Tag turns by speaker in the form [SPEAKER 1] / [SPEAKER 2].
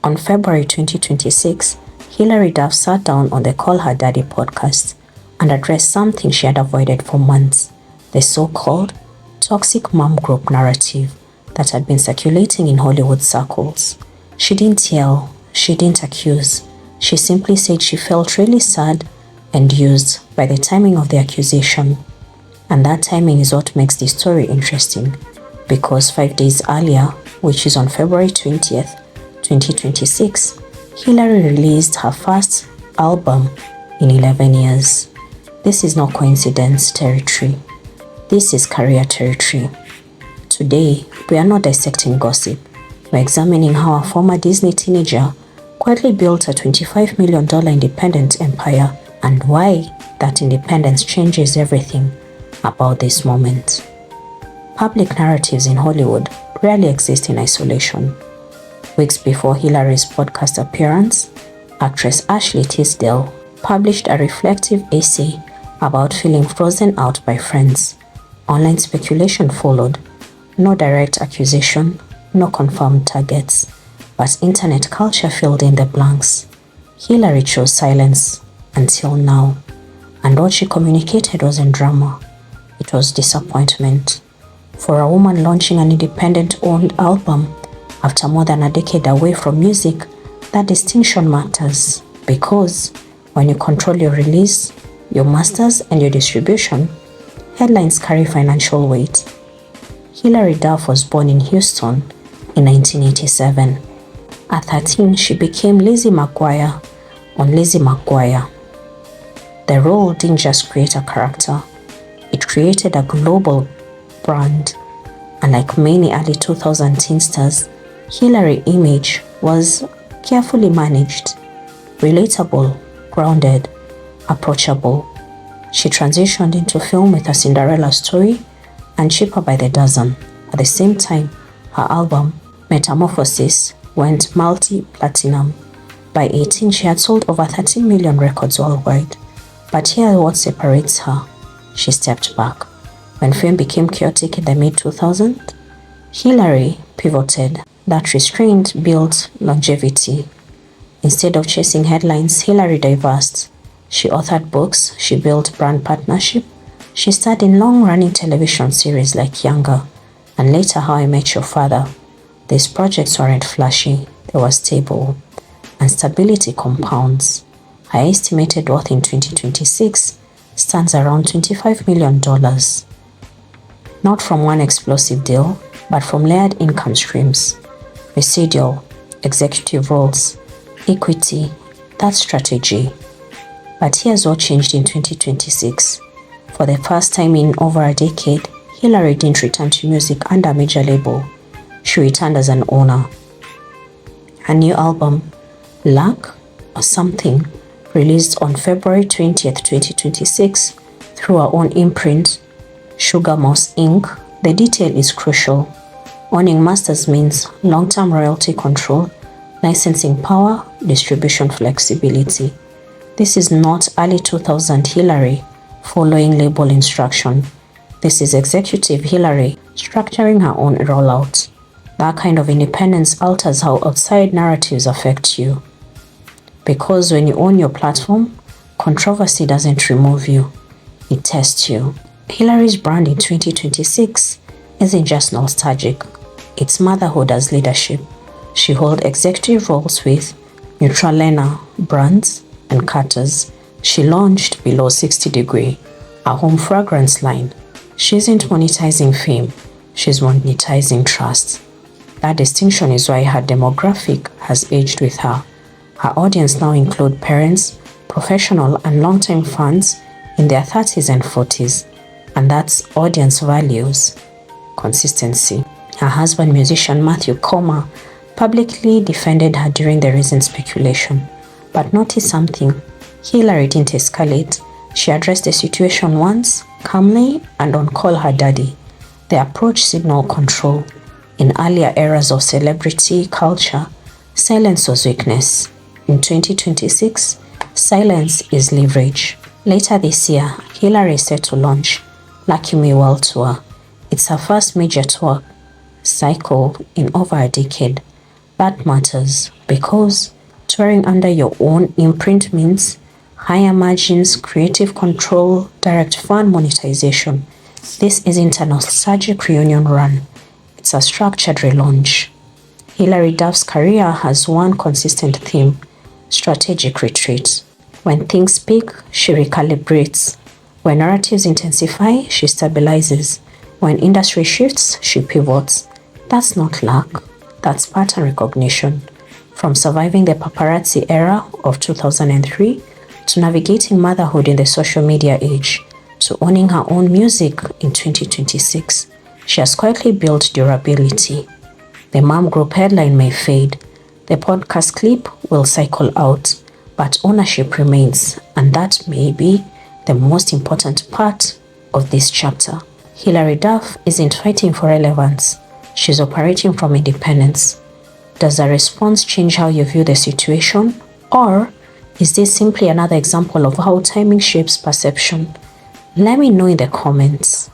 [SPEAKER 1] On February 2026, Hilary Duff sat down on the Call Her Daddy podcast and addressed something she had avoided for months, the so-called toxic mom group narrative that had been circulating in Hollywood circles. She didn't yell, she didn't accuse, she simply said she felt really sad and used by the timing of the accusation. And that timing is what makes this story interesting, because 5 days earlier, which is on February 20th, 2026, Hilary released her first album in 11 years. This is not coincidence territory. This is career territory. Today, we are not dissecting gossip. We're examining how a former Disney teenager quietly built a $25 million independent empire and why that independence changes everything about this moment. Public narratives in Hollywood rarely exist in isolation. Weeks before Hilary's podcast appearance, actress Ashley Tisdale published a reflective essay about feeling frozen out by friends. Online speculation followed. No direct accusation, no confirmed targets, but internet culture filled in the blanks. Hilary chose silence until now, and what she communicated wasn't drama, it was disappointment. For a woman launching an independent-owned album after more than a decade away from music, that distinction matters, because when you control your release, your masters, and your distribution, headlines carry financial weight. Hilary Duff was born in Houston in 1987. At 13, she became Lizzie McGuire on Lizzie McGuire. The role didn't just create a character, it created a global brand. And like many early 2000 teen stars, Hilary's image was carefully managed, relatable, grounded, approachable. She transitioned into film with a Cinderella story and Cheaper by the Dozen. At the same time, her album, Metamorphosis, went multi-platinum. By 18, she had sold over 13 million records worldwide. But here's what separates her. She stepped back. When fame became chaotic in the mid-2000s, Hilary pivoted. That restraint built longevity. Instead of chasing headlines, Hilary diversified. She authored books, she built brand partnership, she starred in long-running television series like Younger, and later How I Met Your Father. These projects weren't flashy, they were stable, and stability compounds. Her estimated worth in 2026 stands around $25 million. Not from one explosive deal, but from layered income streams, residual, executive roles, equity, that's strategy. But here's what changed in 2026. For the first time in over a decade, Hilary didn't return to music under a major label. She returned as an owner. Her new album, Luck or Something, released on February 20th, 2026 through her own imprint, Sugar Mouse Inc. The detail is crucial. Owning masters means long-term royalty control, licensing power, distribution flexibility. This is not early 2000 Hilary following label instruction. This is executive Hilary structuring her own rollout. That kind of independence alters how outside narratives affect you. Because when you own your platform, controversy doesn't remove you, it tests you. Hilary's brand in 2026 isn't just nostalgic, it's motherhood as leadership. She holds executive roles with Neutrogena brands and Carter's. She launched Below 60 Degree, a home fragrance line. She isn't monetizing fame, she's monetizing trust. That distinction is why her demographic has aged with her. Her audience now include parents, professional and long-time fans in their 30s and 40s. And that's audience values consistency. Her husband, musician Matthew Coma, publicly defended her during the recent speculation. But notice something. Hilary didn't escalate. She addressed the situation once, calmly, and on Call Her Daddy. The approach signaled control. In earlier eras of celebrity culture, silence was weakness. In 2026, silence is leverage. Later this year, Hilary is set to launch Lucky Me World Tour. It's her first major tour cycle in over a decade. That matters because touring under your own imprint means higher margins, creative control, direct fan monetization. This isn't a nostalgic reunion run, it's a structured relaunch. Hilary Duff's career has one consistent theme: strategic retreat. When things peak, she recalibrates. When narratives intensify, she stabilizes. When industry shifts, she pivots. That's not luck, that's pattern recognition. From surviving the paparazzi era of 2003 to navigating motherhood in the social media age to owning her own music in 2026, she has quietly built durability. The mom group headline may fade, the podcast clip will cycle out, but ownership remains, and that may be the most important part of this chapter. Hilary Duff isn't fighting for relevance, she's operating from independence. Does the response change how you view the situation? Or is this simply another example of how timing shapes perception? Let me know in the comments.